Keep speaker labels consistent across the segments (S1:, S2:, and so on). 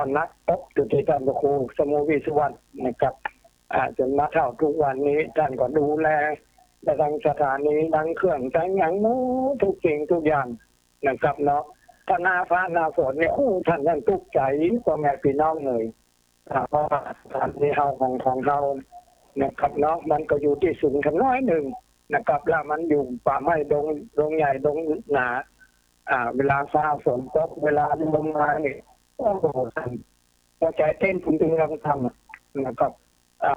S1: รนักตบตุติท่านพระครูสมุวิสุวรรณนะครับจนมาเท่าทุกวันนี้ท่านก็ดูแลและทางสถานีทั้งเครื่องทั้งอย่างนู้ทุกสิ่งทุกอย่างนะครับเนาะถ้าหน้าฟ้าหน้าฝนเนี่ยท่านทุกข์ใจพ่อแม่พี่น้องเลยเพราะสถานีเฮาของเรานะครับเนาะมันก็อยู่ที่สูงกันน้อยหนึ่งนะครับแล้วมันอยู่ป่าไม้ดงใหญ่ดงหนาเวลาฟ้าฝนตกเวลาลมมาเนี่ยโอ้โหท่านพอใจเต้นถึงเราทำนะครับ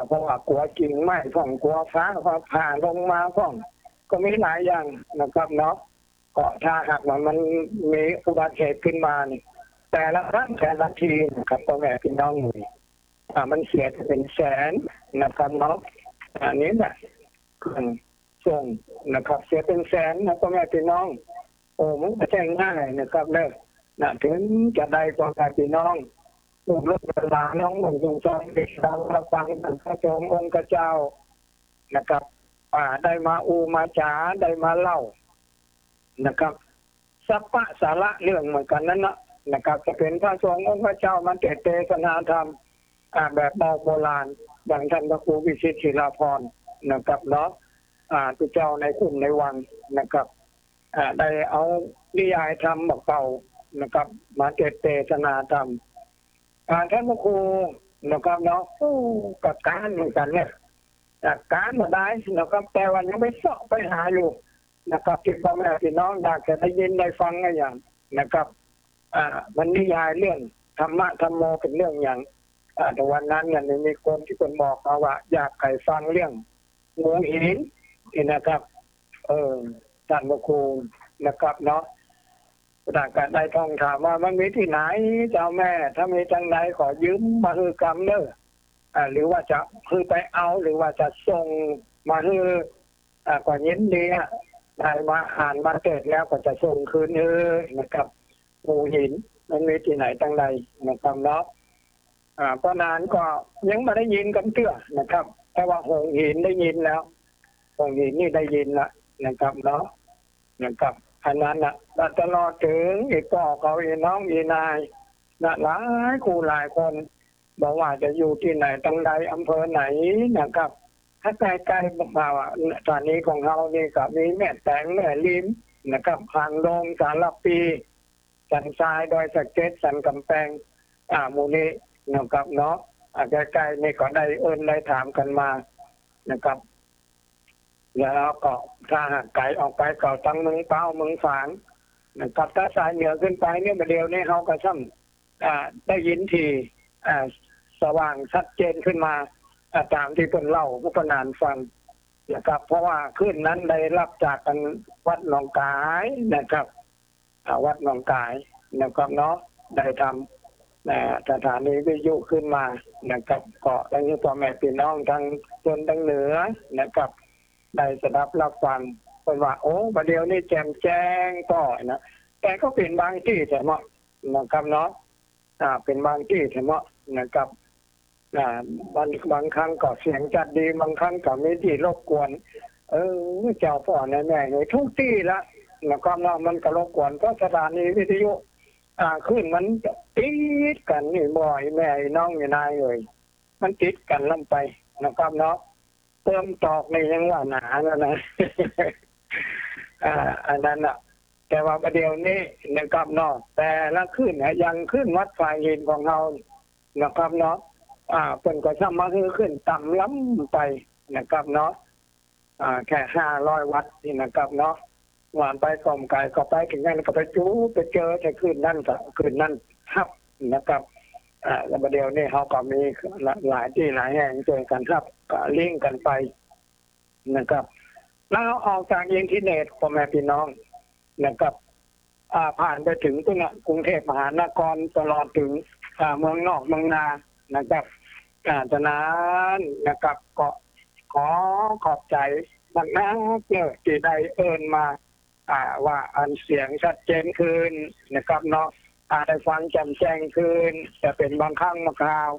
S1: เพราะว่ากลัวกิ่งไม้ฟ้องกลัวฟ้าผ่าลงมาฟ้องก็มีหลายอย่างนะครับเนาะก็ถ้าหากว่ามันมีอุบัติเหตุขึ้นมานี่แต่ละครั้งแต่ละทีนะครับพ่อแม่พี่น้องนี่มันเสียเป็นแสนนะครับเนาะอันนี้นะเครื่องส่งนะครับเสียเป็นแสนนะพ่อแม่พี่น้องโอ้มันไม่ใช่ง่ายนะครับเด้อถึงจะได้พ่อแม่พี่น้องลูกเวลาน้องหนุ่มจงจอยเด็กเราฟังท่านพระจอมองค์เจ้านะครับได้มามาจ๋าได้มาเล่านะครับสัพพะสาระเรื่องเหมือนกันนั่นนะครับจะเป็นพระสงฆ์องค์พระเจ้ามันเทศนาธรรมแบบโบราณอย่างท่านพระครูวิชิตศิลาภรณ์นะครับเนาะตุเจ้าในกลุ่มในวังนะครับได้เอานิยายธรรมบอกเก่านะครับมาเทศนาธรรมท่านพระครูนะครับเนาะกับการเหมือนกันเนี่ยการมาได้นะครับแต่วันยังไม่เสาะไปหาอยู่นะครับที่พ่อแม่พี่น้องอยากจะได้ยินได้ฟังอะไรอย่างนะครับมันนิยายเรื่องธรรมะธรรมโมเป็นเรื่องอย่างแต่วันนั้นเนี่ยมีคนที่คนบอกมาว่าอยากใครฟังเรื่องงูหินนี่นะครับท่านพระครูนะครับเนาะแต่การได้ท่องถามว่ามันมีที่ไหนเจ้าแม่ถ้ามีจังไหนขอยืมมาคือกรรมเนอะหรือว่าจะคือไปเอาหรือว่าจะส่งมาคือก่อนยินดีได้มาอ่านมาเกิดแล้วก็จะส่งคืนนะครับงูหินมันมีที่ไหนจังใดนะครับเนาะเพราะนานก็ยังไม่ได้ยินกันเตื้อนะครับแต่ว่าหงหินได้ยินแล้วหงหินนี่ได้ยินละนะครับเนาะนะครับอันนั้นตลอดถึงอีกพ่อเขาอีน้องอีนายหลายครูหลายคนบอกว่าจะอยู่ที่ไหนตั้งใดอำเภอไหนนะครับถ้าใกล้ๆมาสถานีของเรานี่ก็มีแม่แตงแม่ลิ้มนะครับหางดงสารปีสันทรายดอยสะเก็ดสันกำแพงหมู่นี้นะครับเนาะใกล้ๆนี่ก็ได้ได้ถามกันมานะครับแล้วก็ถ้าหากไกลออกไปก็ตั้งเมืองเป้าเมืองฝางนะครับถ้าสายเหนือขึ้นไปเนี่ยเดียวนี่เขาก็ช่ำได้ยินทีสว่างชัดเจนขึ้นมาตามที่เพิ่นเล่าผู้ประนานฟังนะครับเพราะว่าขึ้นนั้นได้รับจากกันวัดหนองกายนะครับวัดหนองกายนะครับเนาะได้ทำสถานีวิทยุขึ้นมานะครับก็ทั้งพ่อแม่พี่น้องทั้งชนทั้งเหนือนะครับได้สดับรับฟังเป็นว่าโอ้ประเดี๋ยวนี้แจ่มแจ้งก็นะแต่ก็เป็นบางที่แต่เหมาะนะครับเนาะเป็นบางที่แต่เหมาะนะครับบางครั้งก็เสียงจัดดีบางครั้งก็มีที่รบกวนเจ้าพ่อแม่เลยทุกที่ละนะครับเนาะมันก็รบกวนก็สถานีวิทยุขึ้นมันติดกันนี่บ่อยแม่น้องอยู่นายเลยมันติดกันลงไปนะครับเนาะเติมตอกในยังว่าหนาแล้วนะ อันนั้นแต่ว่าประเดี๋ยวนี้นะครับเนาะแต่ละขึ้นยังขึ้นวัดฝ่ายหินของเรานะครับเนาะเป็นก็สามารถขึ้นต่ำล้ำไปนะครับเนาะแค่500 วัตต์นี่นะครับเนาะหวานไปกล่อมไก่ก็ไปถึงนั่นก็ไปจู้ไปเจอแต่ขึ้นนั่นก็ขึ้นนั่นทับนะครับแล้วประเดี๋ยวนี้เขาก็มีหลายที่หลายแห่งช่วยกันครับก็ลิงก์กันไปนะครับแล้วออกจากอินเทอร์เน็ตพ่อแม่พี่น้องนะครับผ่านไปถึงกรุงเทพมหานครตลอดถึงเมืองนอกเมืองนานะครับฉะนั้นนะครับก็ขอขอบใจนักนักที่ได้มาว่าอันเสียงชัดเจนขึ้นนะครับเนาะได้ฟังแจ่มแจ้งขึ้นแต่เป็นบางครั้งบางคราว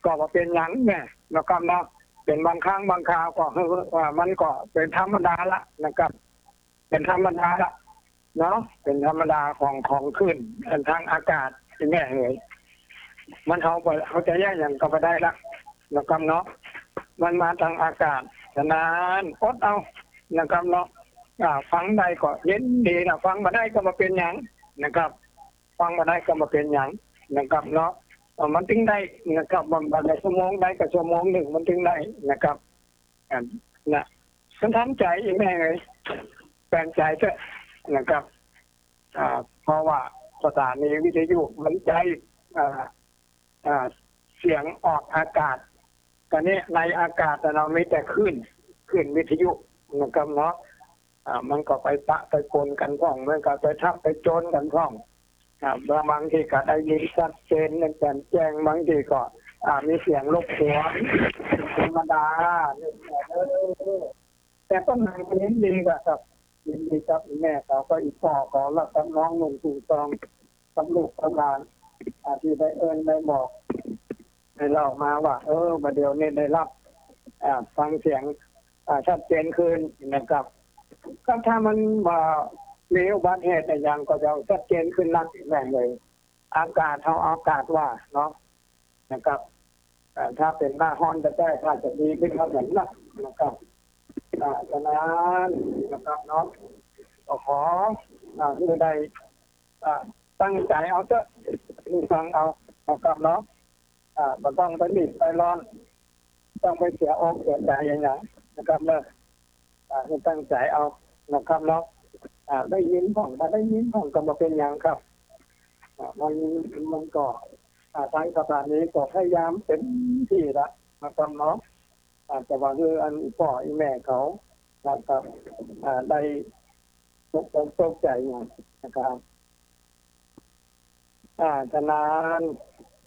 S1: ก็เป็นอย่างเนี่ยนะครับเนาะเป็นบางครั้งบางคราวก็ว่ามันก็เป็นธรรมดาละนะครับเป็นธรรมดาละเนาะเป็นธรรมดาของขึ้นทางอากาศอย่างเงี้ยเลย มันเขาจะแยกอย่างก็ไม่ได้ละนะครับเนาะมันมาทางอากาศฉะนั้นอดเอานะครับเนาะฟังได้ก็เย็นดีนะฟังมาได้ก็มาเป็นอย่างนะครับ ฟังมาได้ก็มาเป็นอย่างนะครับเนาะมันถึงได้นะครับมันได้ชั่วโมงได้ก็ชั่วโมงหนึ่งมันถึงได้นะครับนะฉันทำใจอีกแม่เลยแปลงใจเถอะนะครับเพราะว่าสถานีวิทยุมันใจเสียงออกอากาศตอนนี้ในอากาศเราไม่แต่คลื่นวิทยุนะครับเนาะมันก็ไปปะไปปนกันพ้องมันก็ไปทับไปโจนกันพ้องบางทีก็ได้ยินชัดเจนในการแจ้งบางทีก็มีเสียงรบกวนธรรมดาแต่ต้นไม้มันยินดีกับยินดีกับแม่เขาก็อีกพ่อขอรับกับน้องนุ่งตู่ตองกับลูกกับหลานที่ได้ได้บอกให้เรามาว่ามาเดี๋ยวนี้ได้รับฟังเสียงชัดเจนขึ้นนะครับก็ถ้ามันมีอุบัติเหตุอย่างก็จะชัดเจนขึ้นนักแรงเลยอากาศอากาศว่าเนาะนะครับถ้าเป็นหน้าฮ้อนจะได้ถ้าจะดีขึ้นมาอย่างนั้นนะครับฉะนั้นนะครับเนาะก็ขอที่ได้ตั้งใจเอาเถอะฟังเอานะครับเนาะไม่ต้องไปรีบไปร้อนต้องไปเสียอกเสียใจอย่างนั้นนะครับเนาะให้ตั้งใจเอานะครับเนาะได้ยินผ่องได้ยินผ่องก็มาเป็นอย่างครับมันก็ทางสถานีก็พยายามเป็นที่ละนะครับเนาะแต่ว่าคืออันพ่ออีแม่เขานะครับได้ตกใจอย่างนะครับฉะนั้น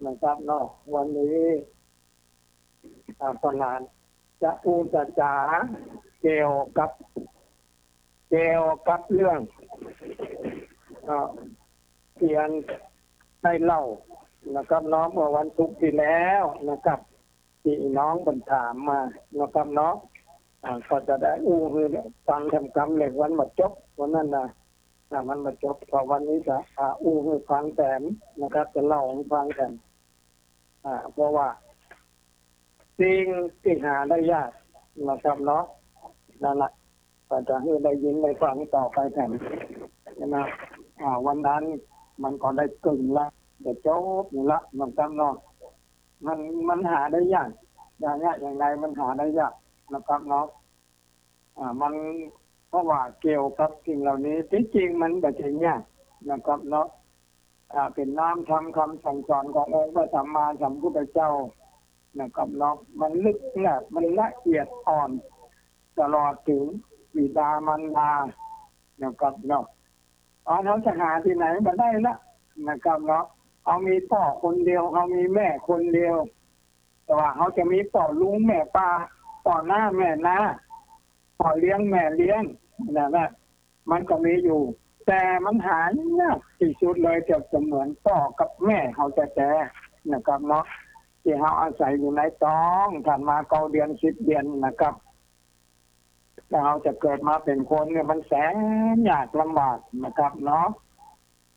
S1: นะครับเนาะวันนี้ประธานจะพูดจาเกี่ยวกับเรื่องเขียนได้เล่านะครับน้องเมื่อวันศุกร์ที่แล้วนะครับที่น้องบันถามมานะครับเนาะก็จะได้คือฟังทำกรรมเหล็กวันมาจบวันนั้นนะมันมาจบพอวันนี้จะคือฟังแถมนะครับจะเล่าให้ฟังกันเพราะว่าสิ่งที่หาได้ยากนะครับเนาะนั่นแหละก็จะให้ได้ยินได้ฟังต่อไปแถมนะวันนั้นมันก็ได้กึ่งละเดี๋ยวจบอยู่ละนะครับเนาะมันหาได้ยากอย่างไรมันหาได้ยากนะครับเนาะมันเพราะว่าเกี่ยวกับสิ่งเหล่านี้ที่จริงมันแบบนี้นะครับเนาะเป็นน้ำทำคำสั่งสอนขององค์พระสัมมาสัมพุทธเจ้านะครับเนาะมันลึกแหละมันละเอียดอ่อนตลอดถึงบิดามารดานะครับเนาะเราจะหาที่ไหนมาได้ละนะครับเนาะเอามีพ่อคนเดียวเอามีแม่คนเดียวแต่ว่าเขาจะมีพ่อลุงแม่ป้าพ่อหน้าแม่น้าพ่อเลี้ยงแม่เลี้ยงนะมันก็มีอยู่แต่มันหายากที่สุดเลยจะเหมือนพ่อกับแม่เขาแต่นะครับเนาะที่เขาอาศัยอยู่ในท้องผ่านมา9 เดือน10 เดือนนะครับแล้วเราจะเกิดมาเป็นคนเนี่ยมันแสนยากลำบากนะครับเนาะ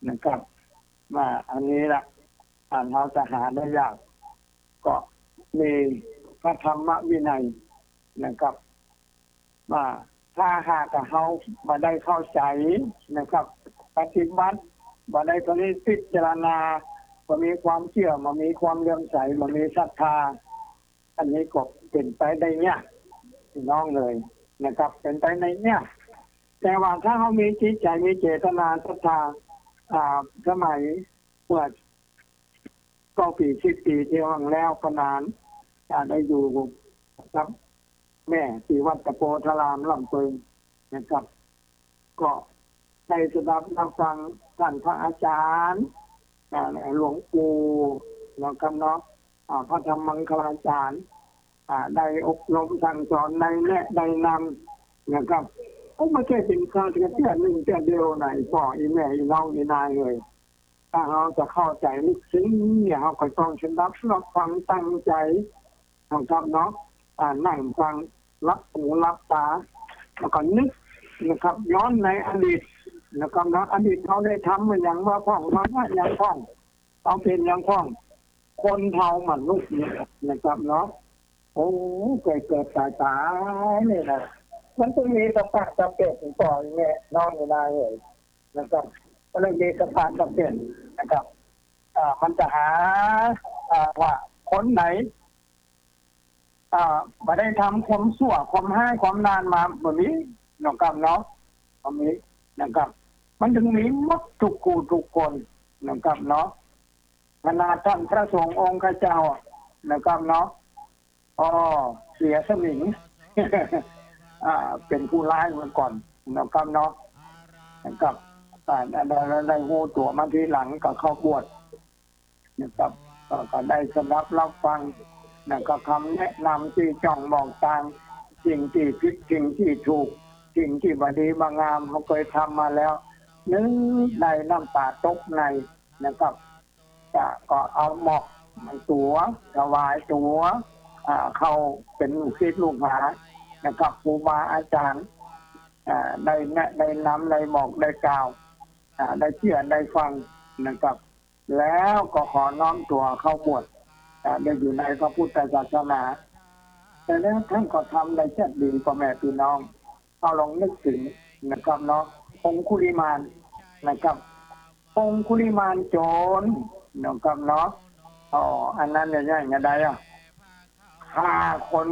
S1: นะครับอันนี้ละเราจะหาได้ยากก็มีพระธรรมวินัยนะครับถ้าหากเขามาได้เข้าใจนะครับปฏิบัติมาได้ตอนนี้พิจารณามามีความเชื่อมามีความเลื่อมใสมามีศรัทธาอันนี้ก็เป็นไปได้ยากน้องเลยนะครับเป็นไปในเนี่ยแต่ว่าถ้าเขามีจิตใจมีเจตนาศรัทธาสมัยเมื่อ9 ปี10 ปีที่ว่างแล้วก็นานได้อยู่ครับแม่ที่วัดตะโพธารามลำเพิงนะครับก็ได้สดับรับฟังท่านพระอาจารย์หลวงปู่นะครับเนาะพระธรรมมังคลาจารย์ได้อบรมสั่งสอนในแนะได้นำนะครับไม่ใช่เป็นการแค่หนึ่งเดียวไหนพ่ออีแม่อีน้องอีนายเลยถ้าเราจะเข้าใจลึกซึ้งเนี่ยเราก็ต้องชนะรับฟังตั้งใจนะครับเนาะนั่งฟังรับหูรับตาแล้วก็นึกนะครับย้อนในอดีตนะครับเนาะอดีตเขาได้ทำมาอย่างว่าพ่องมาอย่างพ่องเอาเป็นอย่างพ่อง คนเฮามันลุกเนี่ยนะครับเนาะโอ้เกิดตายเนี่ยนะมันต้องมีสภาพจำเป็นก่อนเนี่ยน้องไม่ได้เลยนะครับก็เลยมีสภาพจำเป็นนะครับมันจะหาว่าคนไหนมาได้ทำความชั่วความให้ความนานมาแบบนี้นะครับเนาะแบบนี้นะครับมันถึงมีมักทุกคู่ทุกคนนะครับเนาะขนาดท่านพระสงฆ์องค์เจ้านะครับเนาะเสียสมิง เป็นผู้ร้ายเมื่อก่อนนะครับเนาะนะครับได้หูตัวมาทีหลังก็เข้าบวชนะครับก็ได้สดับรับฟังนะครับคำแนะนำที่จ้องบอกตามสิ่งที่ผิดสิ่งที่ถูกสิ่งที่บดีบางามเขาเคยทำมาแล้วนึกในน้ำตาตกในนะครับก็เอาหมอกตัวถวายตัวเข้าเป็นลูกศิษย์ลูกหานะครับครูบาอาจารย์ได้นำได้บอกได้กล่าวได้เชื่อได้ฟังนะครับแล้วก็ขอน้อมตัวเข้าบวชได้อยู่ในพระพุทธศาสนาแต่แล้วท่านก็ทำได้เช่นดีพ่อแม่พี่น้องเอาลองนึกถึงนะครับเนาะองคุลิมานนะครับองคุลิมานโจรนะครับเนาะอันนั้นเนี่ยยังไงอ่ะ5 คน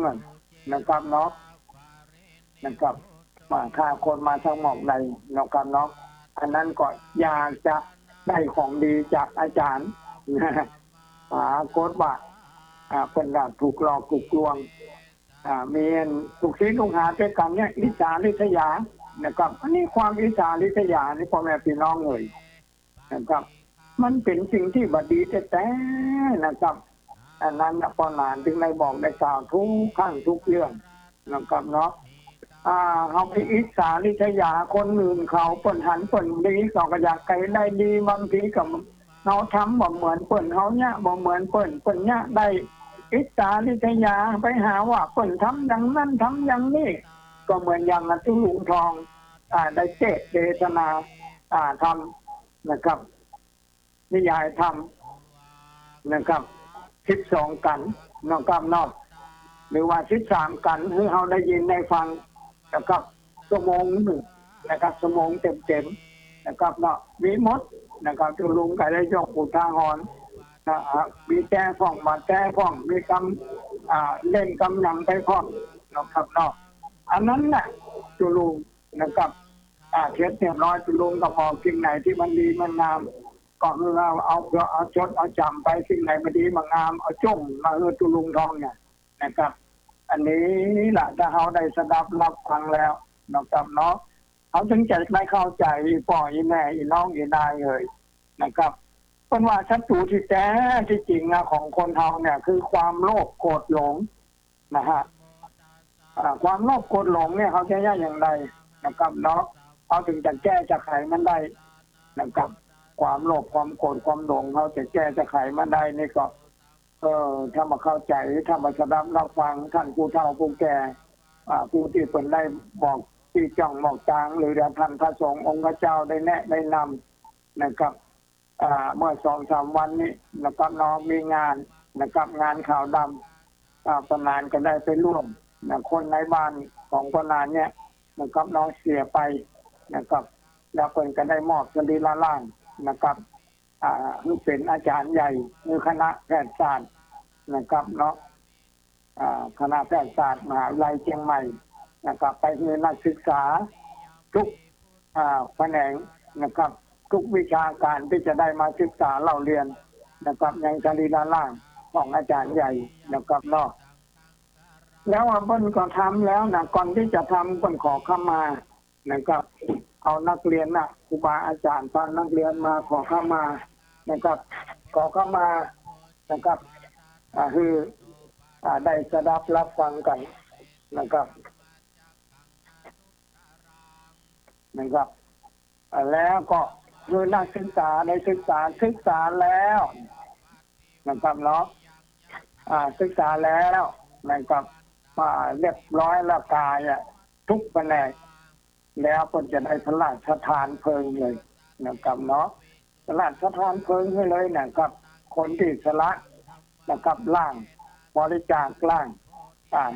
S1: นะครับเนาะนะครับมาฆ่าคนมาทั้งหมดในนะครับเนาะอันนั้นก็อยากจะได้ของดีจากอาจารย์โกฏว่าเป็นการถูกหลอกถูกลวงมีถูกทิ้งลงหาเจ้ากันเนี่ยอิจฉาริษยานะครับอันนี้ความอิจฉาริษยานี่พ่อแม่พี่น้องเลยนะครับมันเป็นสิ่งที่บดีแต่นะครับอันนั้นพอนานถึงได้บอกได้กล่าวทุกครั้งทุกเรื่องนะครับเนาะเขาไปอิจฉาริษยาคนอื่นเขาเปิ่นหันเปิ่นดีเขาก็อยากไกลได้ดีบางทีกับเขาทำบ่เหมือนเปิ่นเขาเนี่ยบ่เหมือนเปิ่นเนี่ยได้อิจฉาริษยาไปหาว่าเปิ่นทำอย่างนั้นทำอย่างนี้ก็เหมือนอย่างตุลุงทองได้เจตนาทำนะครับนิยายทำนะครับ12 กันนะครับนอกหรือว่า13 กันให้เราได้ยินได้ฟังนะครับชั่วโมงหนึ่งนะครับชั่วโมงเต็มนะครับเนาะมีหมดนะครับตุลุงก็ได้ยกอุทาหรณ์มีแก้ฟ้องมาแก้ฟ้องมีกำเล่นกำหนังไปฟ้องนะครับเนาะอันนั้นน่ะตุลุงนะครับเทียบเรียบร้อยตุลุงก็บอกสิ่งไหนที่มันดีมันงามก็คือเอาจดเอาจำไปสิ่งไหนมันดีมันงามเอาจ้องมาตุลุงทองเนี่ยนะครับอันนี้แหละถ้าเขาได้สดับรับฟังแล้วนะครับเนาะเขาถึงจะได้เข้าใจพ่ออีแม่อีน้องอีนายเลยนะครับเพราะว่าศัตรูที่แท้ที่จริงของคนเฮาเนี่ยคือความโลภโกรธหลงนะฮะความโลภโกรธหลงเนี่ยเขาจะแก้อย่างไรนะครับเนาะเขาถึงจะแก้จะไขมันได้นะครับความโลภความโกรธความหลงเขาจะแก้จะไขมันได้นี่ก็ถ้ามาเข้าใจถ้ามาสดับรับฟังท่านผู้เฒ่าผู้แก่ผู้ที่เป็นได้บอกที่จ้องบอกจางหรือท่านพระสงฆ์องค์เจ้าได้แนะได้นำนะครับเมื่อ2-3 วันนี้นะครับน้องมีงานนะครับงานข่าวดำประนานก็ได้ไปร่วมคนในบ้านของประนานเนี่ยนะครับน้องเสียไปนะครับแล้วเพิ่นก็ได้มอบสรีระร่างนะครับเป็นอาจารย์ใหญ่ในคณะแพทยศาสตร์นะครับเนาะคณะแพทยศาสตร์มหาวิทยาลัยเชียงใหม่นะครับไปคือนักศึกษาทุกแขนงนะครับทุกวิชาการที่จะได้มาศึกษาเล่าเรียนนะครับยังสรีระร่างของอาจารย์ใหญ่นะครับเนาะแล้วเพิ่นก็ทำแล้วนะก่อนที่จะทำเพิ่นขอขมานะครับเอานักเรียนครูบาอาจารย์ตอนนักเรียนมาขอขมานะครับขอขมานะครับคือได้สดับรับฟังกันนะครับแล้วก็คือนักศึกษาได้ศึกษาแล้วนะครับเนาะศึกษาแล้วนะครับเรียบร้อยแล้วกายทุกแผนกแล้วก็จะได้พระราชทานเพลิงเลยนะครับเนาะพระราชทานเพลิงให้เลยนะครับคนที่สละ นะครับร่างบริจาคร่าง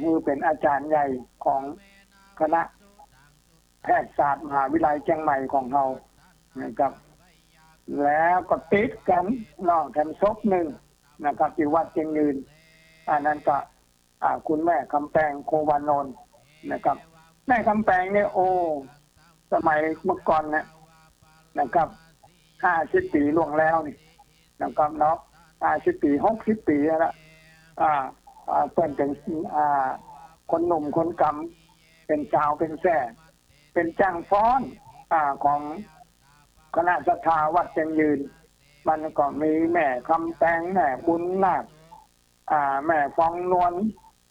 S1: นี่เป็นอาจารย์ใหญ่ของคณะแพทยศาสตร์มหาวิทยาลัยเชียงใหม่ของเรานะครับแล้วก็ติดกันนอกแถมศพหนึ่งนะครับที่วัดเชียงยืนอันนั้นก็คุณแม่คำแปงโควานนท์นะครับแม่คำแปงเนี่ยโอ้สมัยเมื่อก่อนเนี่ยนะครับ50 ปีล่วงแล้วนี่นะครับเนาะ50 ปี60 ปีแล้วเปิ้นเป็นคนหนุ่มคนกำเป็นสาวเป็นแส่เป็นจ้างฟ้อนของคณะศรัทธาวัดเชียงยืนมันก็มีแม่คำแปงแม่บุญนาคแม่ฟองนวล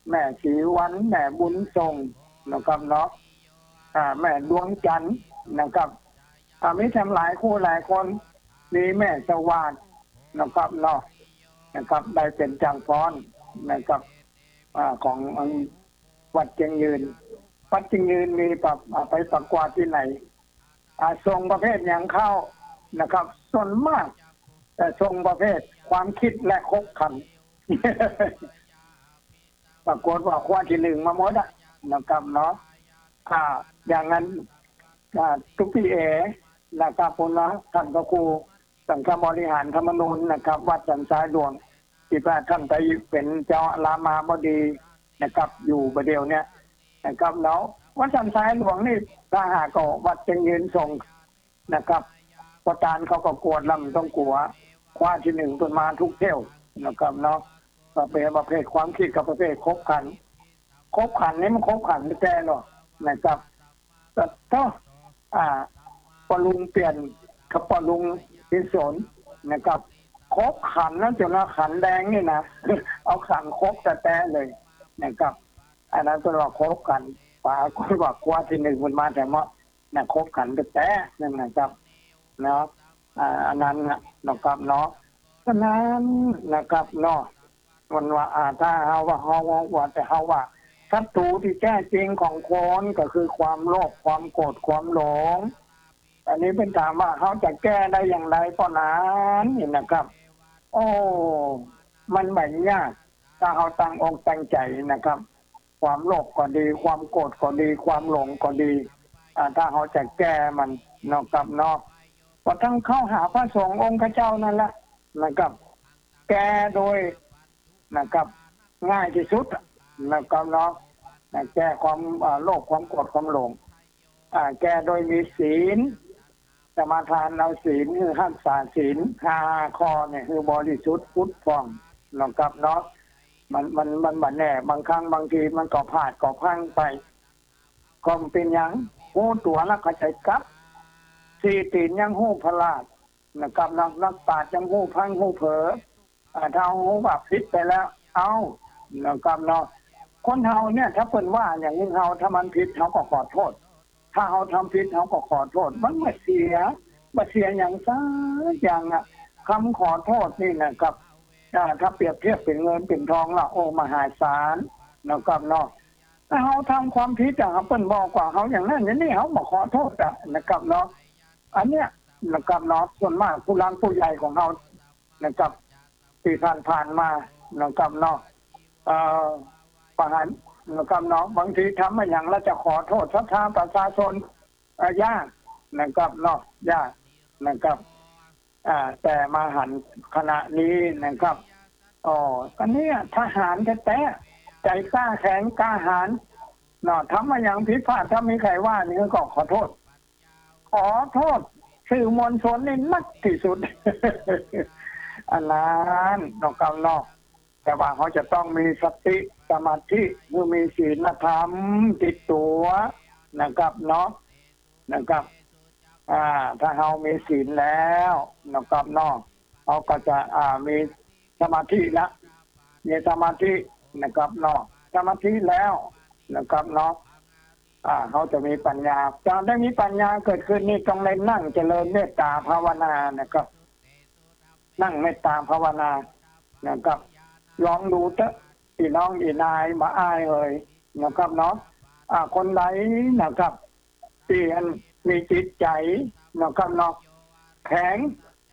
S1: แม่ศรีวันแม่บุญทรงนะครับเนาะแม่ดวงจันทร์นะครับมีทำหลายคู่หลายคนมีแม่สว่านนะครับเนาะนะครับได้เป็นจ้างฟ้อนนะครับของวัดเชียงยืนวัดเชียงยืนมีไปประกวดที่ไหนทรงประเภทอย่างเข้านะครับส่วนมากแต่ทรงประเภทความคิดและคบขัน ปรากฏว่าข้อที่ 1มาหมดนะครับเนาะอย่างนั้นทุกพี่นะครับผมนะท่านพระครูสังฆบริหารธรรมนูญนะครับวัดสันทรายหลวงที่พระท่านไปเป็นเจ้ารามาบดีนะครับอยู่ประเดี๋ยวเนี้ยนะครับแล้ววัดสันทรายหลวงนี่ถ้าหากวัดเชียงยืนส่งนะครับประธานเขาก็กวดลำต้องกลัวคว้าที่ 1ต้นมาทุกเที่ยวนะครับเนาะประเภทความคิดกับประเภทคบขันนี่มันคบขันไม่แก่หรอกนะครับแต่ถ้าปลุงเปลี่ยนกับปลุงพิศนนะครับคบขันนั้นจนขันแดงนี่นะ เอาขันคบแต่เลยนะครับอันนั้นตัวเราคบกันป่าก็ว่าคว้าที่ 1มันมาแต่เมาะนะคบขันแต่นั่นนะครับเนาะอันนั้นนะครับเนาะฉะนั้นนะครับเนาะมันว่าถ้าเฮาว่าแต่เฮาว่าศัตรูที่แท้จริงของคนก็คือความโลภความโกรธความหลงอันนี้เป็นถามว่าเขาจะแก้ได้อย่างไรก็นั้นนี่นะครับโอ้มันไม่ยากถ้าเขาตั้งอกตั้งใจนะครับความโลภก็ดีความโกรธก็ดีความหลงก็ดีถ้าเขาจะแก้มันนะครับเนาะก็ต้องเข้าหาพระสงฆ์องค์เจ้านั่นแหละนะครับแก้โดยนะครับง่ายที่สุดนะครับเนาะแก้ความโลภความโกรธความหลงแก้โดยมีศีลสมาทานเอาศีลคือรักษาศีล5 ข้อเนี่ยคือบริสุทธิ์พุทธผ่องนะครับเนาะมันบัดแน่บางครั้งบางทีมันก็พลาดก็พังไปก็เป็นหยังหูตัวแล้วเข้าใจกับสี่ตีนยังหูพลาดนะครับนักปราชญ์ยังหูพังหูเผลอถ้าหูว่าผิดไปแล้วเอานะครับเนาะคนเฮาเนี่ยถ้าเพิ่นว่าอย่างนี้เฮาถ้ามันผิดเฮาก็ขอโทษถ้าเฮาทำผิดเฮาก็ขอโทษมันไม่เสียอย่างซะอย่างคำขอโทษนี่นะครับถ้าเปรียบเทียบเป็นเงินเป็นทองละโอ้มหาศาลนะครับเนาะถ้าเฮาทำความผิดเพิ่นบอกว่าเฮาอย่างนั้นอย่างนี้เฮาบ่ขอโทษนะครับเนาะอันเนี้ยนะครับเนาะส่วนมากผู้หลักผู้ใหญ่ของเฮานะครับที่ผ่านมานะครับเนาะประหารนะครับเนาะบางทีทำมาอย่างแล้วจะขอโทษศรัทธาประชาชนยากนะครับเนาะยากนะครับแต่มาหันขณะนี้นะครับอันนี้ทหารแท้ๆใจกล้าแข็งกล้าหาญเนาะทำมาอย่างผิดพลาดถ้ามีใครว่านี่ก็ขอโทษสื่อมวลชนนี่นักที่สุด อันนั้นนะครับเนาะแต่ว่าเขาจะต้องมีสติสมาธิหรือมีศีลธรรมติดตัวนะครับเนาะนะครับถ้าเรามีศีลแล้วนะครับเนาะเขาก็จะมีสมาธิละมีสมาธินะครับเนาะสมาธิแล้วนะครับเนาะเขาจะมีปัญญาจะได้มีปัญญาเกิดขึ้นนี่ต้องเล่นนั่งเจริญเมตตาภาวนานะครับนั่งเมตตาภาวนานะครับลองดูเถอะพี่น้องอีนายมาอายเลยนะครับเนาะคนไหนนะครับที่มีจิตใจนะครับเนาะแข็ง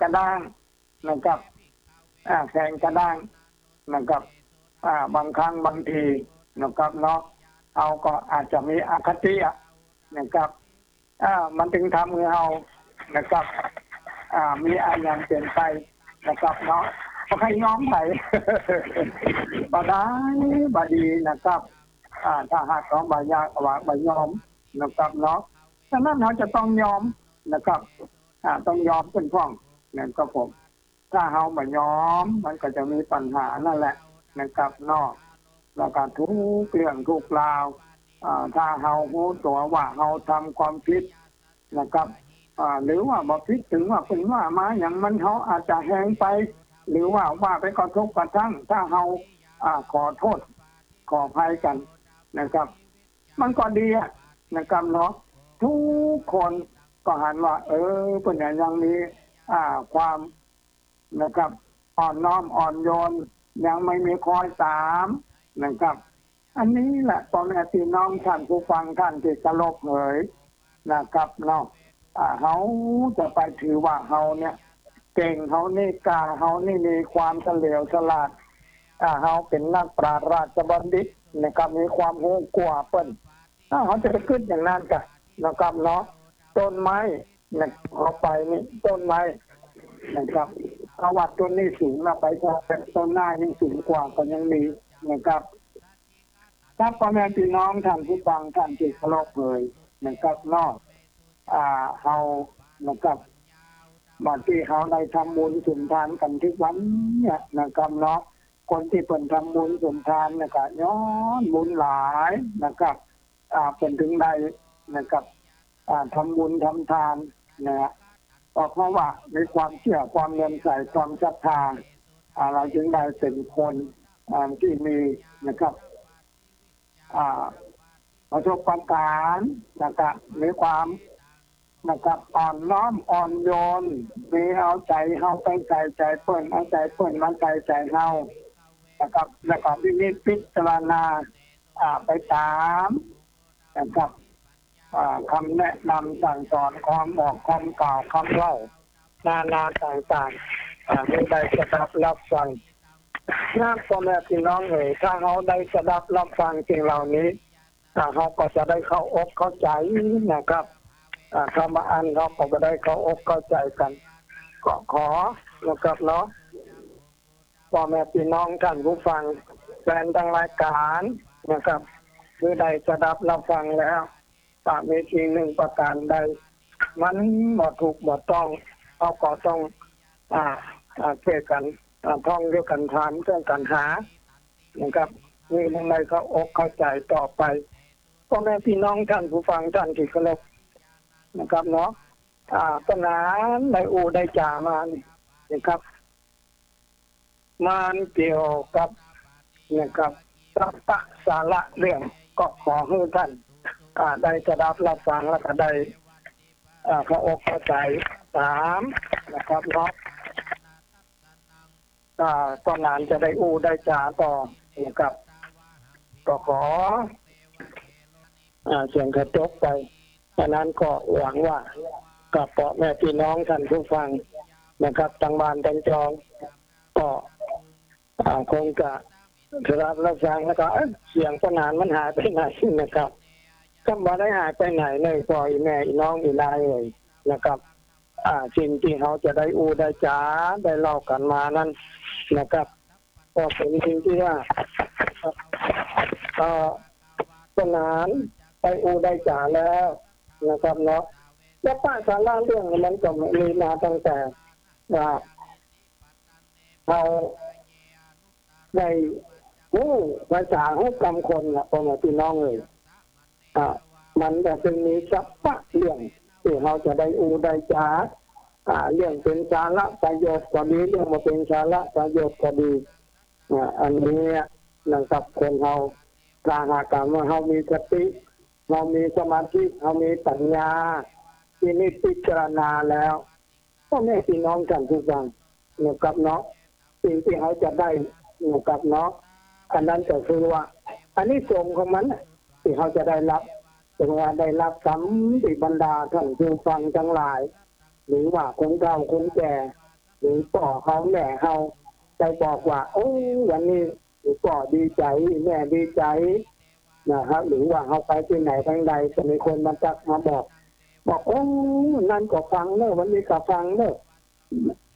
S1: กระด้างนะครับแข็งกระด้าง นะครับบางครั้งบางทีนะครับเนาะเราก็อาจจะมีอคตินะครับมันถึงทำให้เรานะครับมีอะไรอย่างเปลี่ยนไปนะครับเนาะก็ให้ยอมไป บ่ได้บ่ดีนะครับถ้าหากเขาบ่อยากว่าบ่ยอมนะครับเนาะฉะนั้นเราจะต้องยอมนะครับต้องยอมเป็นพ้องนั่นก็ผมถ้าเราบ่ยอมมันก็จะมีปัญหานั่นแหละนะครับเนาะแล้วก็ทุกเรื่องทุกราวถ้าเรารู้ตัวว่าเราทำความผิดนะครับหรือว่าบ่ผิดถึงว่าเป็นว่ามาอย่างมันเขาอาจจะแหงไปหรือว่าไปกระทบกระทั่งถ้าเราขอโทษขออภัยกันนะครับมันก็ดีนะครับเนาะทุกคนก็หันว่าเป็นอย่างมีความนะครับอ่อนน้อมอ่อนโยนยังไม่มีคอยตามนะครับอันนี้แหละตอนแรกพี่น้องท่านผู้ฟังท่านที่เคารพเอ๋ยนะครับเนาะเขาจะไปถือว่าเขาเนี่ยเก่งเขานี่กล้าเขานี่มีความเฉลียวฉลาดเขาเป็นนักปราชญ์ราชบัณฑิตนะครับมีความรู้กว่าเปิ้นเขาจะไปขึ้นอย่างนั้นกันนะครับเนาะต้นไม้เนี่ยเอาไปนี่ต้นไม้นะครับเอาวัดต้นนี้สูงแล้วไปต้นหน้ายังสูงกว่าก็ยังมีนะครับถ้าพ่อแม่พี่น้องท่านผู้ฟังท่านที่เคารพเอ่ยนะครับเนาะเขานะครับบางที่เขาได้ทำบุญสุนทานกันทุกวันเนี่ยนะครับเนาะคนที่เป็นทำบุญสุนทานนะครับย้อนบุญหลายนะครับเป็นถึงใดนะครับทำบุญทำทานนะเพราะว่ามีความเชื่อความเลื่อมใสความศรัทธาเราจึงได้เป็นคนที่มีนะครับประสบการณ์นะครับมีความนะครับอ่อนน้อมอ่อนโยนมีเอาใจเฮาไปใส่ใจเปิ้นเอาใจเปิ้นมันใส่ใจเฮานะครับแล้วก็พิจารณาไปตามนะครับคำแนะนำสั่งสอนความบอกความกล่าวคำเล่านาต่างๆไม่ได้สดับรับฟังพ่อแม่พี่น้องเอ๋ยถ้าเขาได้สดับรับฟังสิ่งเหล่านี้เขาก็จะได้เข้าอกเข้าใจนะครับคำว่าอันเขาก็จะได้เข้าอกเข้าใจกันก็ขอนะครับเนาะพ่อแม่พี่น้องท่านผู้ฟังแฟนทางรายการนะครับคือได้สดับรับฟังแล้วถ้ามีสิ่งหนึ่งประการใดมันบ่ถูกบ่ต้องเขาก็ต้องช่วยกันท่องด้วยกันถามเรื่องกันหานะครับมีทางใดเขาอกเข้าใจต่อไปพ่อแม่พี่น้องท่านผู้ฟังท่านที่เคารพนะครับเนาะปัญหาได้ได้จ่ามานี่นะครับมันเกี่ยวกับนะครับสาระเรื่องก็ขอให้ท่านได้สดับรับฟังแล้วก็ได้เข้าอกเข้าใจตามนะครับเนาะตอนนั้นจะได้ได้จ่าต่อนะครับก็ขอเสียงกระจกไปฉะนั้นก็หวังว่ากับพ่อแม่พี่น้องท่านผู้ฟังนะครับทางบ้านทางจองก็คงจะรับฟังแล้วก็เสียงปัญหามันหายไปไหนนะครับก็บ่ได้หายไปไหนเลยพ่อแม่น้องอีนายเลยนะครับสิ่งที่เขาจะได้ได้จ๋าได้เล่ากันมานั้นนะครับก็เป็นสิ่งที่ว่าปัญหาไปได้จ๋าแล้วนะครับเนาะแล้วป้าสาระเรื่องมันก็มีมาตั้งแต่เราได้ภาษาให้กำคนพ่อแม่พี่น้องเลยมันจะเป็นมีสัพพะเรื่องที่เราจะได้ได้จ๋าเรื่องเป็นสาระประโยชน์ก็ดีเรื่องมาเป็นสาระประโยชน์ก็ดีอันนี้นะครับคนเราถ้าหากว่าเรามีสติเรามีสมาธิเรามีปัญญาที่นี่พิจารณาแล้วพ่อแม่พี่น้องกันทุกอย่างนะครับเนาะสิ่งที่เขาจะได้นะครับเนาะอันนั้นก็คือว่าอันนี้ส่งของมันที่เขาจะได้รับเป็นว่าได้รับสัมติบรรดาท่านผู้ฟังทั้งหลายหรือว่าคนเฒ่าคนแก่หรือพ่อเขาแม่เขา ได้บอกว่าโอ้วันนี้ก็ดีใจแม่ดีใจนะครับหรือว่าเขาไปที่ไหนทางใดจะมีคนมาจักมาบอกโอ้นั่นก็ฟังเนอะวันนี้ก็ฟังเนอะ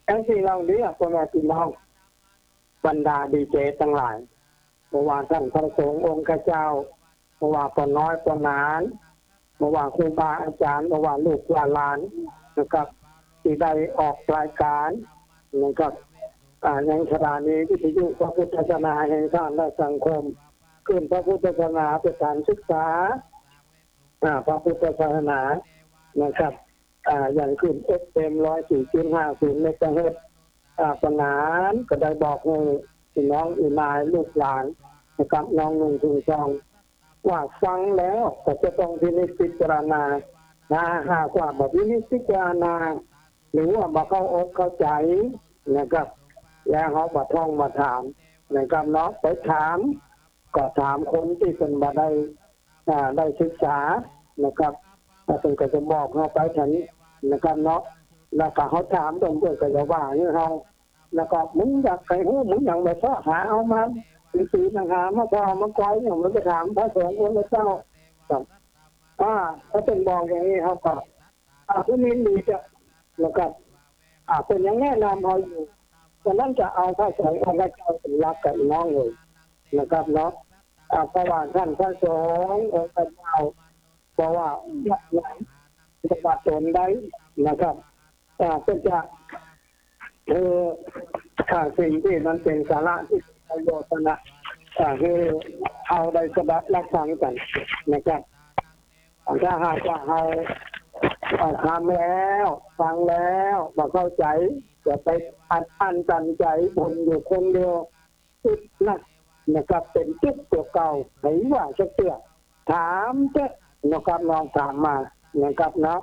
S1: ไอ้ที่เราเรียกคนมาพี่น้องบรรดาดีเจทั้งหลายเมื่อวานท่านพระสงฆ์องค์เจ้าเมื่อวานปนน้อยปนานเมื่อวานครูบาอาจารย์เมื่อวานลูกหลานนะครับที่ได้ออกรายการนะครับในสถานีวิทยุพระพุทธศาสนาแห่งชาติและสังคมขึ้นพระพุทธศาสนาเป็นการศึกษาพระพุทธศาสนานะครับอย่างขึ้น FM 104.50 เมกะเฮิรตซ์ปนานก็ได้บอกให้พี่น้องอีนายลูกหลานนะครับน้องนุ่งทุงซองว่าฟังแล้วก็จะต้องพินิจพิจารณาหากว่าแบบพินิจพิจารณาหรือว่ามาเข้าอกเข้าใจนะครับแล้วเขามาท่องมาถามนะครับเนาะไปถามก็ถามคนที่เป็นมาได้ศึกษานะครับถ้าเป็นก็จะบอกเขาไปฉันนะครับเนาะแล้วก็เขาถามตรงก็จะว่าอย่างเขาแล้วก็มึงอยากใครหูมึงอย่างแบบหาเอามาสีหนังหามาพอมาก้อยอย่างมันจะถามพระสงฆ์องค์เจ้าครับถ้าเป็นบอกอย่างนี้เขาก็ผู้นี้ดีจะแล้วก็เป็นอย่างแนะนำเขาอยู่ฉะนั้นจะเอาพระสงฆ์องค์เจ้าเป็นหลักกับน้องเลยนะครับเนาะเพราะว่าท่านพระสงฆ์องค์เจ้าเพราะว่าจะมาตนได้นะครับก็จะสิ่งที่มันเป็นสาระที่ประโยชน์นะคือเอาได้สดับรับฟังกันนะครับถ้าหากว่าเราทำแล้วฟังแล้วมาเข้าใจจะไปอันตันใจบนอยู่คนเดียวติดนะครับเป็นจุดตัวเก่าไหนว่าจะเตือนถามเจ้านะครับลองถามมานะครับนะ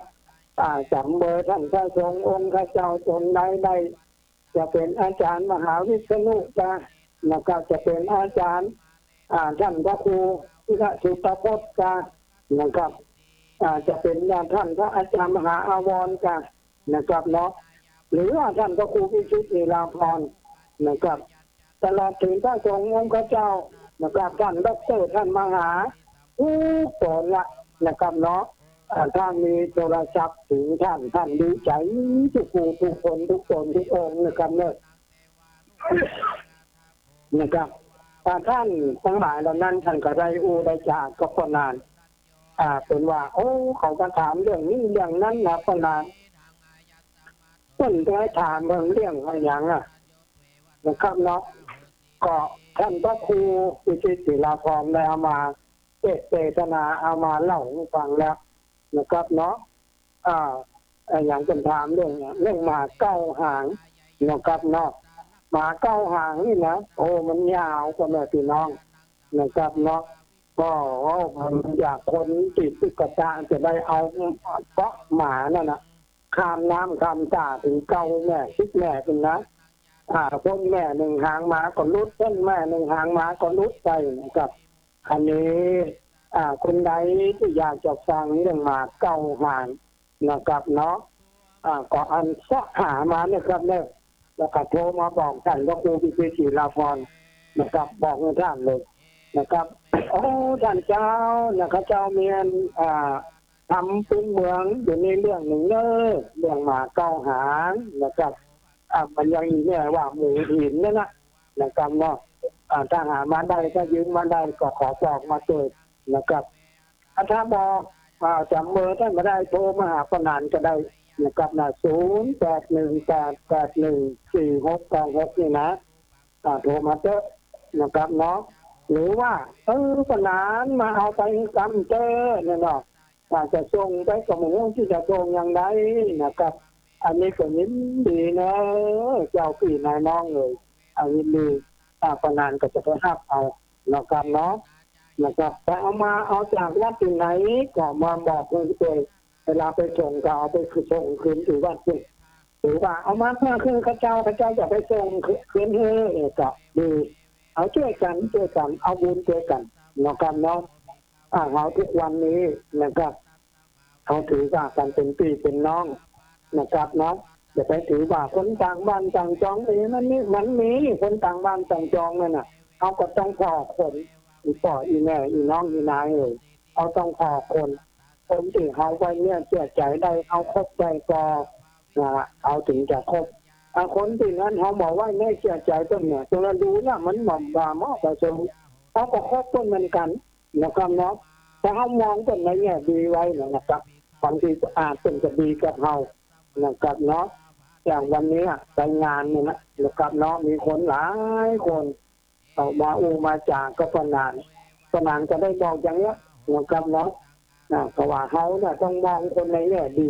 S1: จำเบอร์ท่านพระสงฆ์องค์เจ้าตนใดจะเป็นอาจารย์มหาวิษณุนะครับจะเป็นอาจารย์ท่านพระครูที่พระสุตพจน์นะครับจะเป็นท่านพระอาจารย์มหาอาวรณ์นะครับเนาะหรือว่าท่านพระครูพิชิตลีลาภรณ์นะครับตลอดถึงพระสงฆ์องค์เจ้านะครับท่านดร.ท่านมหาผู้สอนนะครับเนาะถ้ามีโทรศัพท์ถึงท่านดีใจทุกผู้ทุกคนทุกตนทุกองค์นะครับเนี่ยนะครับท่านทั้งหลายเหล่านั้นท่านก็ได้ได้จากก็พอนานเป็นว่าโอ้เขาก็ถามเรื่องนี้เรื่องนั้นนะพอนานต้นก็ถามเรื่องอะไรอย่างนะครับเนาะก็ท่านพระครูพิชิตศิลาภรณ์ได้เอามาเทศนาเอามาเล่าให้ฟังแล้วนะครับเนาะอย่างเป็นถามเรื่องหมาเก้าหางนะครับเนาะหมาเก้าหางนี่นะโอ้มันยาวกว่าแม่พี่น้องนะครับเนาะก็มันอยากคนจิตกระจายจะได้เอาเพราะหมานั่นนะข้ามน้ำข้ามตาถึงเก้าแม่ชิดแม่เป็นนะพ่นแม่หนึ่งหางหมาก็ลุดพ่นแม่หนึ่งหางหมาก็ลุดไปนะครับอันนี้คนใดที่อยากจะฟังเรื่องหมาเก้าหางนะครับเนาะก็อันสะหามาเนี่ยครับเนี่ยแล้วก็โทรมาบอกท่านพระครูพิชิตศิลาภรณ์นะครับบอกให้ท่านเลยนะครับโอ้ท่านเจ้านะครับเจ้าเมียนทำเป็นเมืองอยู่ในเรื่องหนึ่งเรื่องหมาเก้าหางนะครับมันยังอีกเนี่ยว่าหมูหินเนี่ยนะครับเนาะถ้าหามาได้ถ้ายืมมาได้ก็ขอบอกมาเกิดนะครับถ้าบอกจำเบอร์ท่านมาได้โทรมาหาปนานก็ได้นะครับ0818814626นี่นะโทรมาเจอนะครับเนาะหรือว่าปนานมาเอาไปกำเจอเนี่ยเนาะจะส่งไปกับหมูที่จะส่งอย่างไรนะครับอันนี้ก็ยินดีนะเจ้าพี่นายน้องเลยยินดีปนานก็จะไปหักเอานะครับเนาะนะครับแต่เอาจากวัดที่ไหนก็มาบอกคนที่เป็นเวลาไปส่งก็เอาไปส่งคืนที่วัดที่หรือว่าเอามาเพื่อคือข้าเจ้าจะไปส่งคืนให้ก็ดีเอาช่วยกันเอาบุญช่วยกันนะครับเนาะเราทุกวันนี้นะครับเขาถือว่ากันเป็นพี่เป็นน้องนะครับเนาะ อย่าไปถือว่าคนต่างบ้านต่างจองมันมีคนต่างบ้านต่างจองนั่นน่ะเขาก็ต้องพอคนอีพ่ออีแม่อีน้องอีนายเอาต้องพอคนที่เขาไว้เนี่ยเชื่อใจได้เอาคบใจก็เอาถึงจะคบคนที่นั้นเขาบอกว่าไม่เชื่อใจต้นเนี่ยจนเราดูเนี่ยมันหม่อมบ่าหม้อประสงค์เขาก็คบต้นเหมือนกันนะครับเนาะแต่เขามองต้นในแง่ดีไว้นะครับบางทีอาจเป็นจะดีกับเรานะครับเนาะอย่างวันนี้ไปงานเนี่ยนะครับเนาะมีคนหลายคนออกมามาจากก็ประนานก็ได้บอกอย่างเนี้ยนะครับเนาะเพราะว่าเขาเนี่ยต้องมองคนในแง่ดี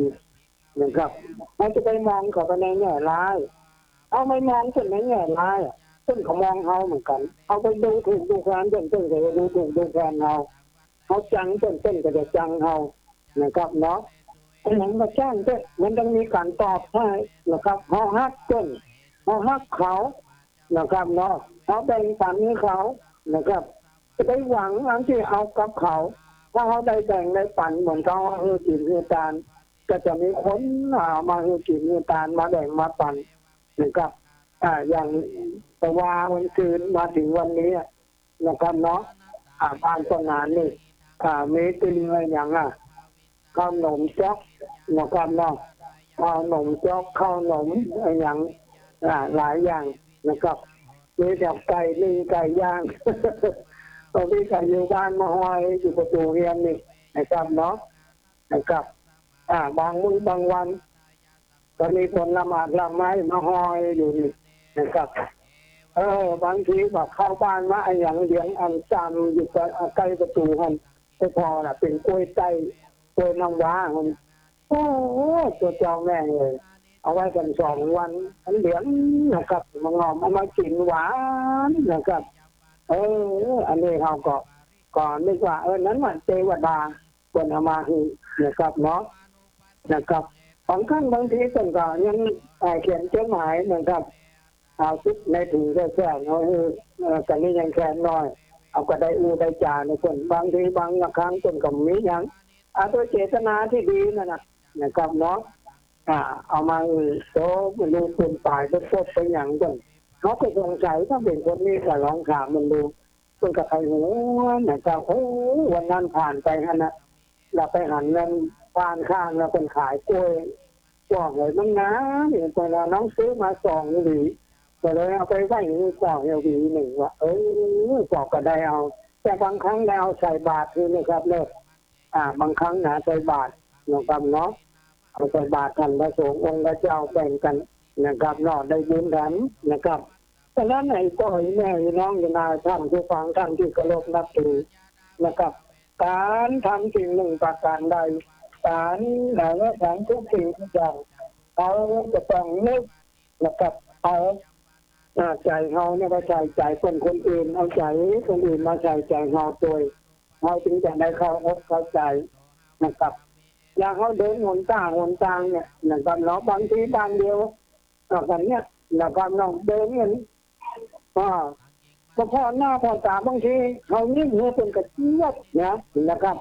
S1: นะครับเขาจะไปมองเขาในแง่ร้ายเอาไม่มองคนในแง่ร้ายต้นเขามองเขาเหมือนกันเอาไปดูถูกดูแคลนต้นก็จะดูถูกดูแคลนเขาจังต้นก็จะจังเขานะครับเนาะไอ้หนังมาจ้างต้นมันต้องมีการตอบให้นะครับเขาฮักต้นเขาฮักเขานะครับเนาะเขาแบ่งปันให้เขานะครับจะไปหวังอันที่เอากับเขาถ้าเขาได้แบ่งได้ปันเหมือนเขากินตาลก็จะมีคนมากินตาลมาแบ่งมาปันนะครับอย่างแต่ว่าวันคืนมาถึงวันนี้นะครับเนาะบ้านต้นงานนี่มีติ่งอะไรอย่างข้าวหนมจ๊อกนะครับเนาะข้าวหนมจ๊อกข้าวหนมอย่างหลายอย่างนะครับมีแบบไก่นึ่งไก่ย่างตอนนี้ไก่อยู่บ้านมาหอยอยู่ประตูเรียนนี่นะครับเนาะนะครับบางมื้อบางวันก็มีคนละหมาดละไม้มาหอยอยู่นี่นะครับบางทีแบบเข้าบ้านมาอย่างเลี้ยงอันจานอยู่ใกล้ประตูมันไม่พอน่ะเป็นกล้วยไต้กล้วยน้ำว้ามันโอ้ตัวเจ้าแม่เลยเอาไว้กัน2 วันอันเหลืองนะครับมางอมเอามากินหวานนะครับอันนี้เขาก็นึกว่านั้นมันเทวดาคนเอามาให้นะครับเนาะนะครับบางครั้งบางทีคนก็ยังเขียนจดหมายนะครับเอาซุกในถุงแค่ๆเนาะกันนี้ยังแค่น้อยเอาก็ได้ได้จ่าในคนบางทีบางครั้งคนก็มีอย่างตัวเจตนาที่ดีนะครับเนาะเอามาโซ่มันดูเป็นป่ายเป็นพวกเป็นอย่างก่อนเขาก็สงสัยถ้าเป็นคนนี้ก็ลองถามมันดูเป็นกับใครหัวนะครับวันนั้นผ่านไปนะเราไปหันเงินผ่านข้างเราเป็นขายกล้วยกล่องเลยมั้งนะเนี่ยตอนเราน้องซื้อมา2 หวีก็เลยเอาไปไว้ในกล่องหวีหนึ่งว่ากล่องก็ได้เอาแต่บางครั้งได้เอาใส่บาตรคือนะครับเลิกบางครั้งใส่บาตรนะครับเนาะเอาใส่บาตรท่านพระสงฆ์องค์พระเจ้าแบ่งกันนะครับเนาะได้บุญกันนะครับแต่นั้นไอ้พ่อไอ้แม่ไอ้น้องไอ้นายท่านผู้ฟังท่านที่เคารพนับถือนะครับการทำสิ่งหนึ่งประการใดการทุกสิ่งทุกอย่างเขาจะต้องนึกนะครับเอาใจเขาเนี่ยมาใจคนอื่นเอาใจคนอื่นมาใจเขาตัวเขาจึงจะได้เข้าใจนะครับอย่างเขาเดินหนทางเนี่ยนะครับเนาะบางทีบ้านเดียวกันเนี่ยนะครับน้องเดินเงี้ยก็พ่อหน้าพ่อตาบางทีเขานิ่งหัวเป็นกระเจี๊ยบนะครับ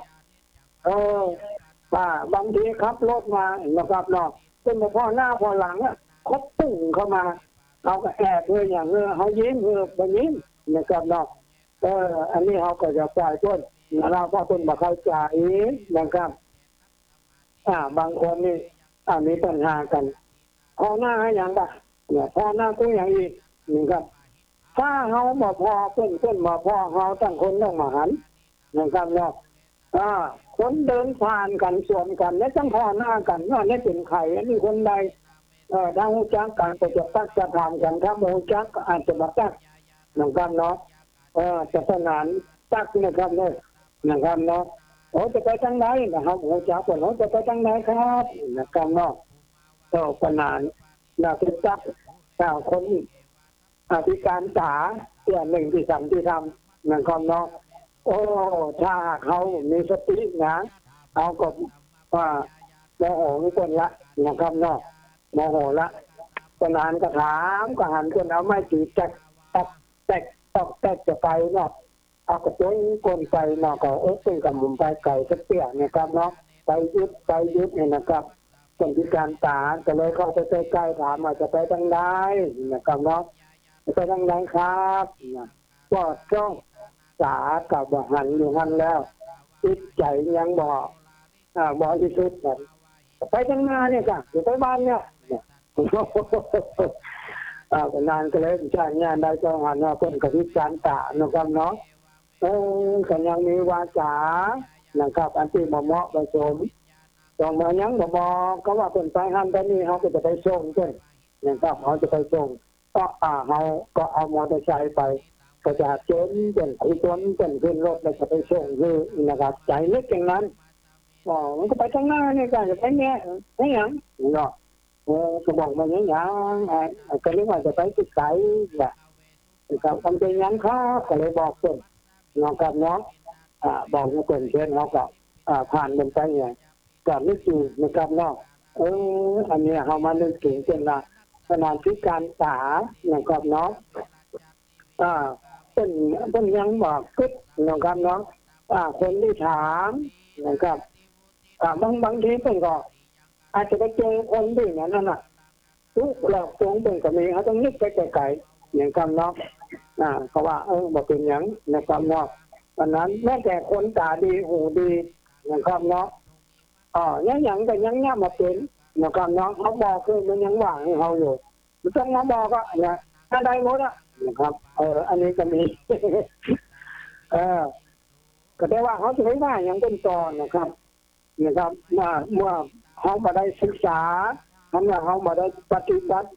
S1: บางทีขับรถมานะครับเนาะเป็นพ่อหน้าพ่อหลังคบตึ้งเข้ามาเขาก็แอบเลยอย่างเขายิ้มแบบนี้นะครับเนาะอันนี้เขาก็จะปล่อยต้นเราก็ต้นมาเข้าใจนะครับบางคนนี่มีปัญหากันพ่อหน้าอย่างแบบเนี่ยพ่อหน้าตัวอย่างอีกนะครับถ้าเขามาพอเพื่อนมาพอเขาตั้งคนต้องมาหันนะครับเนาะคนเดินผ่านกันสวนกันและต้องพอหน้ากันว่านี่เป็นใครอันนี้คนใดถ้าหูจักกันก็จะตักจะถามกันถ้าโมจักก็อาจจะมาตักนะครับเนาะจะสนานตักนะครับเนี่ยนะครับเนาะจะไปทางไหนนะครับโมจักคนจะไปทางไหนครับนะครับเนาะก็สนานจะตักคนพิการตา1 ที่ 3ที่ทำนะครับเนาะถ้าเขามีสติเอาก็โมโหนี่คนละนะครับเนาะโมโหละตอนนั้นก็ถามก็หันคนเอาไม้ตีแตกจะไปเนาะเอากระตุ้นคนไปเนาะก็เป็นกับมุมไปไก่สักเตี้ยนะครับเนาะไปยุดเนี่ยนะครับ คนพิการตาก็เลยเข้าไปใกล้ๆถามว่าจะไปทางใดนะครับเนาะจะไปทางไหนครับก็จ้องสากับว่าหันอยู่หันแล้วจิตใจยังบ่ที่สุดแบบไปทางหน้าเนี่ยจ้ะอยู่ไปบ้านเนี่ยนานก็เลยใช่งานได้เจ้าหันว่าคนกับพิการตานะครับเนาะก็ยังมีวาจานะครับอันที่เหมาะผสมต้องมายังบอกก็ว่าเป็นไปหันไปนี่เขาก็จะไปส่งด้วยนะครับเขาจะไปส่งก็เขาก็เอามอเตอร์ไซค์ไปก็จะจนเป็นไอ้จนเป็นขึ้นรถแล้วจะไปส่งคือนะครับใจนึกอย่างนั้นมันก็ไปข้างหน้าเนี่ยกันจะไปเนี่ยไม่ยังเนาะก็บอกมาอย่างก็เรียกว่าจะไปที่ไกลแบบนะครับทำเป็นยังครับก็เลยบอกเพื่อนน้องกับน้องบอกให้เพื่อนเช่นเขาก็ผ่านบนไปเนี่ยก็นึกอยู่นะครับน้องอันนี้เขามานึกถึงเป็นละขนาดพิการตานะครับน้องเป็นยังบอกกึศนะครับน้องคนที่ถามนะครับบางทีเป็นก็อาจจะไปเจอคนที่อย่างนั้นน่ะทุกหลอกตรงเป็นก็มีเขาต้องนึกไปไกลๆอย่างคำน้องเขาว่าบอกเป็นอย่างนะครับน้องวันนั้นแม้แต่คนตาดีหูดีนะครับน้องยังก็ยังมาเป็นนะครับน้องเขาบอกคือมันยังว่างให้เขาอยู่มันต้องมาบอกก็เนี่ยถ้าได้หมดนะครับอันนี้ก็มีก็ได้ว่าเขาจะไม่ว่าอย่างเป็นตอนนะครับเมื่อเขามาได้ศึกษาเมื่อเขามาได้ปฏิบัติ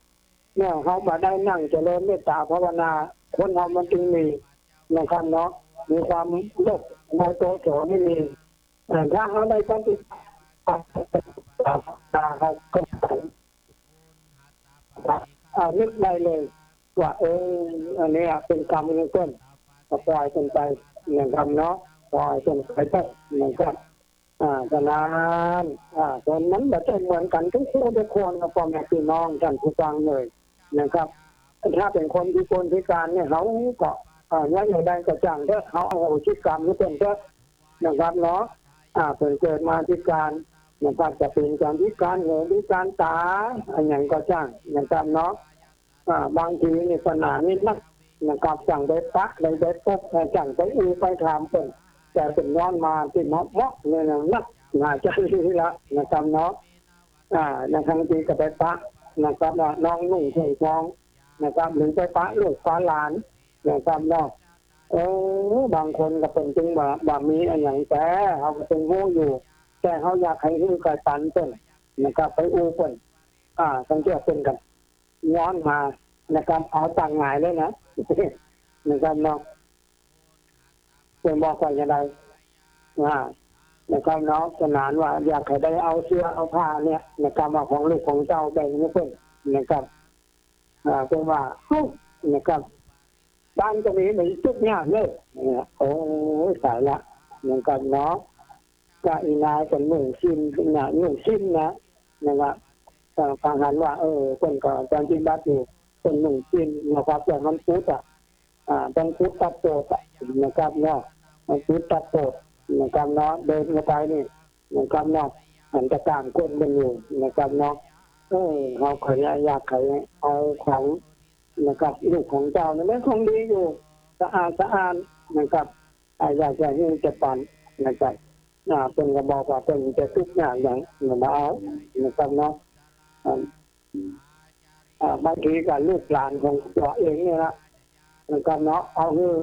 S1: เนี่ยเขามาได้นั่งเจริญเมตตาภาวนาคนเรามันจึงมีนะครับเนาะมีความโลภในตัวโสไม่มีถ้าเขาได้ปฏิบัติเขาก็นึกได้เลยว่าอันนี้เป็นกรรมของต้นปล่อยกันไปนะครับเนาะปล่อยกันไปนะครับฉะนั้นตอนนั้นแบบจะเหมือนกันทุกคนกับพ่อแม่พี่น้องท่านผู้ฟังเลยนะครับถ้าเป็นคนพิการเนี่ยเขาก็อย่างใดก็จังถ้าเขาเอาชิกรรมหรือเป็นก็นะครับเนาะเป็นเกิดมาพิการนะครับจะเป็นการพิการหูพิการตาอย่างก็จังนะครับเนาะบางทีในปัญหานี้นักนะครับจังได้ปะได้พบจังได้ไปถามเป็นแต่เป็นย้อนมาที่เหมาะเลยนะนักน่าจะดีละนะครับเนาะในทางที่ก็ไปปะนะครับน้องนุ่งเฉยทองนะครับหรือไปปะลูกฟ้าหลานนะครับเนาะบางคนก็เป็นจึงแบบมีอย่างแต่เขาก็เป็นหู้อยู่แต่เขาอยากให้หู้กระตันเป็นนะครับไปเป็นสังเกตเป็นกันย้อนมานะครับเอาต่างหงายเลยนะนะครับเนาะเป็นบอกว่าอย่างไรนะครับเนาะสนานว่าอยากให้ได้เอาเสื้อเอาผ้าเนี่ยนะครับมาของลูกของเจ้าแบ่งให้เพื่อนนะครับเป็นว่านะครับบ้านตรงนี้มันจุกยากเลยโอ้สายละนะครับเนาะก็อีนายเป็นหนุ่มชิมนะหนุ่มชิมนะครับฟังหันว่าคนก็ตอนที่บัดอยู่เป็นหนุ่มชิมนะครับแต่มันพุทธต้องพุทธตัดโตนะครับเนาะมันพุทธตัดโตนะครับเนาะเดินไปนี่นะครับเนาะมันจะต่างคนมันอยู่นะครับเนาะเขาเคยอยากให้เอาของนะครับลูกของเจ้าเนี่ยมันคงดีอยู่สะอาดนะครับอยากจะให้จะปั่นนะครับเป็นกระบอกว่าเป็นจะทุกอย่างมาเอานะครับเนาะบางทีกับลูกหลานของตัวเองเนี่ยนะนะครับเนาะเอาคือ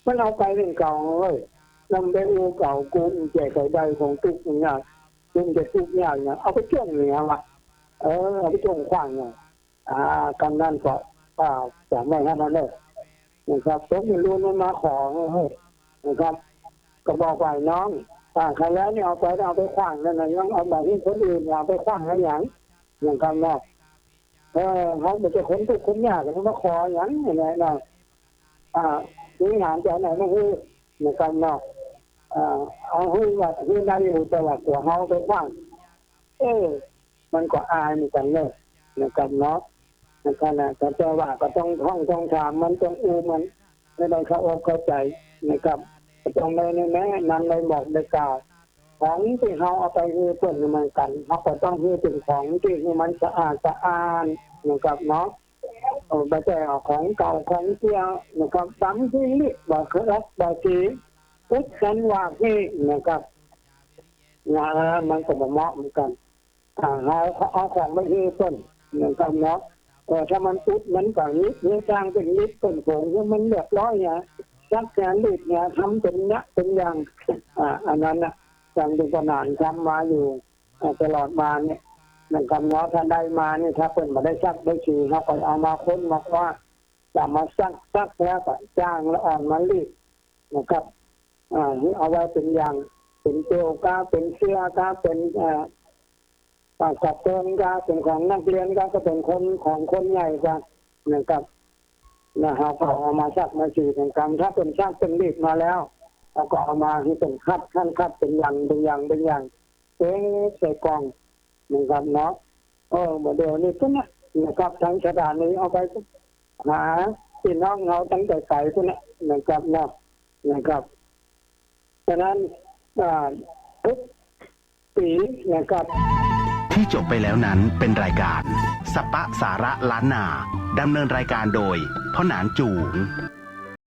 S1: มันเอาไปเป็นเก่าเลยนำไปอูเก่ากูแจกใดของทุกอย่างซึ่งจะทุกอย่างเนี่ยเอาไปจ้องเนี่ยว่ะเอาไปจ้องขว้างเนี่ยกันนั่นก็จะไม่ให้มันเลยนะครับผมไม่รู้มันมาขอนะครับก็บอกว่าน้องใครแล้วเนี่ยเอาไปขว้างนั่นนะยังเอาแบบที่คนอื่นเอาไปขว้างอะไรอย่างกันเนาะเขาไม่จะคนทุกคนยากเขามาขออย่างไรเนาะนี่งานจะไหนไม่รู้นะครับเนาะเอาหูว่าหูได้อยู่แต่ว่าตัวเขาไปขว้างมันก็อายเหมือนกันเลยนะครับเนาะนะครับนะแต่ว่าก็ต้องถามมันต้องมันไม่ได้เข้าใจนะครับต้องในแม่นั้นเลยบอกได้กล่าว ของที่เราเอาไปให้เพิ่นเหมือนกันเราก็ต้องให้เป็นของที่มันสะอาดสะอาดนะครับเนาะไม่ใช่เอาของเก่าของเสียนะครับบางทีนี่บ่ครับบางทีพุทธันว่านี่นะครับมันก็บ่เหมาะเหมือนกันเราเอาของไปให้เพิ่นนะครับเนาะถ้ามันพุทธมันก็นิดนี่สร้างเป็นนิดเป็นผงมันเรียบร้อยเนี่ยจักแสนลิตรเนี่ยทำเป็นเนี้ยเป็นอย่างอันนั้นน่ะจังเป็นขนาดทำมาอยู่ตลอดมาเนี่ยนะครับเนาะถ้าได้มาเนี่ยถ้าเพิ่นมาได้ซักได้ฉี่เขาก็เอามาค้นมาว่าจะมาซักแล้วก็จ้างแล้วอ่อนมารีดนะครับเอาไว้เป็นอย่างเป็นเจลกาเป็นเสื้อกาเป็นกระโปรงกาเป็นของนักเรียนก็เป็นคนของคนใหญ่กันนะครับนะครับเอามาซักมาฉี่เป็นกรรมถ้าเป็นซักเป็นรีดมาแล้วเราก็เอามาที่เป็นคัดขั้นคัดเป็นอย่างเป็นอย่างเป็นอย่างใส่กล่องนะครับเนาะเดี๋ยวนี้ก็นะครับทั้งสถานีเอาไปหาพี่น้องเราตั้งแต่ไกลก็นะครับเนาะนะครับฉะนั้นทุกปีนะครับ
S2: ที่จบไปแล้วนั้นเป็นรายการสปะสาระล้านนาดำเนินรายการโดยพ่อหนานจูง